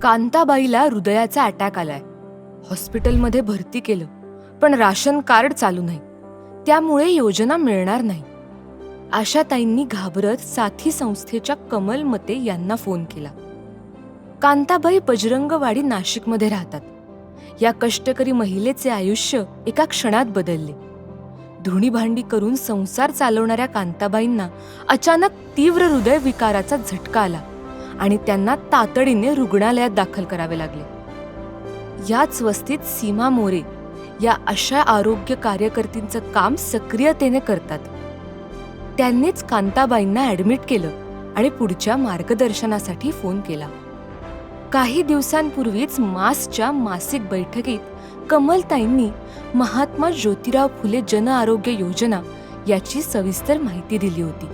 कांताबाईला हृदयाचा अटॅक आलाय. हॉस्पिटलमध्ये भरती केलं, पण राशन कार्ड चालू नाही, त्यामुळे योजना मिळणार नाही. आशाताईंनी घाबरत साथी संस्थेच्या कमल मते यांना फोन केला. कांताबाई बजरंगवाडी नाशिकमध्ये राहतात. या कष्टकरी महिलेचे आयुष्य एका क्षणात बदलले. धुणी भांडी करून संसार चालवणाऱ्या कांताबाईंना अचानक तीव्र हृदयविकाराचा झटका आला आणि त्यांना तातडीने रुग्णालयात दाखल करावे लागले. याच वस्तीत सीमा मोरे या अशा आरोग्य कार्यकर्तींचं काम सक्रियतेने करतात. त्यांनीच कांताबाईंना ऍडमिट केलं आणि पुढच्या मार्गदर्शनासाठी फोन केला. काही दिवसांपूर्वीच मासच्या मासिक बैठकीत कमलताईंनी महात्मा ज्योतिराव फुले जन आरोग्य योजना याची सविस्तर माहिती दिली होती.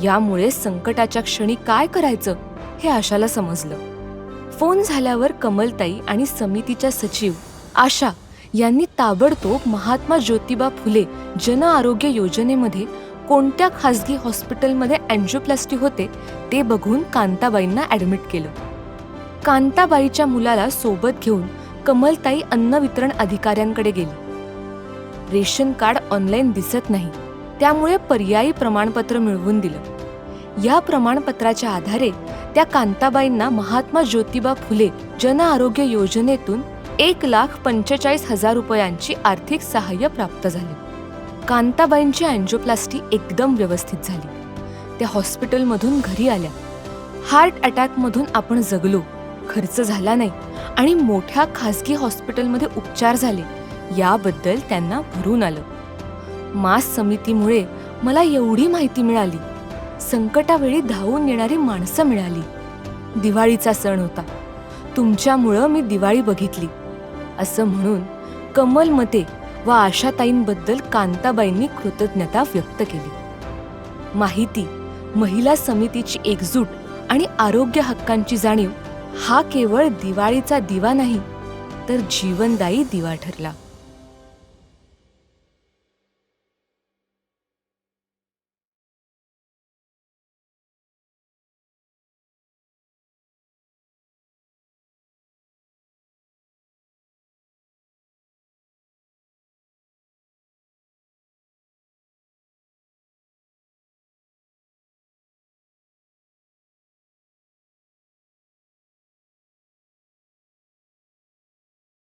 यामुळे संकटाच्या क्षणी काय करायचं हे आशाला समजलं. फोन झाल्यावर कमलताई आणि समितीच्या सचिव आशा यांनी ताबडतोब महात्मा ज्योतिबा फुले जन आरोग्य योजनेमध्ये कोणत्या खासगी हॉस्पिटलमध्ये अँजिओप्लास्टी होते ते बघून कांताबाईंना ऍडमिट केलं. कांताबाईच्या मुलाला सोबत घेऊन कमलताई अन्न वितरण अधिकाऱ्यांकडे गेली. रेशन कार्ड ऑनलाईन दिसत नाही, त्यामुळे पर्यायी प्रमाणपत्र मिळवून दिलं. या प्रमाणपत्राच्या आधारे त्या कांताबाईंना महात्मा ज्योतिबा फुले जन आरोग्य योजनेतून 1,45,000 रुपयांची आर्थिक सहाय्य प्राप्त झाले. कांताबाईंची अँजिओप्लास्टी एकदम व्यवस्थित झाली. त्या हॉस्पिटलमधून घरी आल्या. हार्ट अटॅकमधून आपण जगलो, खर्च झाला नाही आणि मोठ्या खासगी हॉस्पिटलमध्ये उपचार झाले याबद्दल त्यांना भरून आलं. मास समितीमुळे मला एवढी माहिती मिळाली. संकटावेळी धावून येणारी माणसं मिळाली. दिवाळीचा सण होता, तुमच्यामुळं मी दिवाळी बघितली असं म्हणून कमल मते व आशाताईंबद्दल कांताबाईंनी कृतज्ञता व्यक्त केली. माहिती, महिला समितीची एकजूट आणि आरोग्य हक्कांची जाणीव हा केवळ दिवाळीचा दिवा नाही, तर जीवनदायी दिवा ठरला.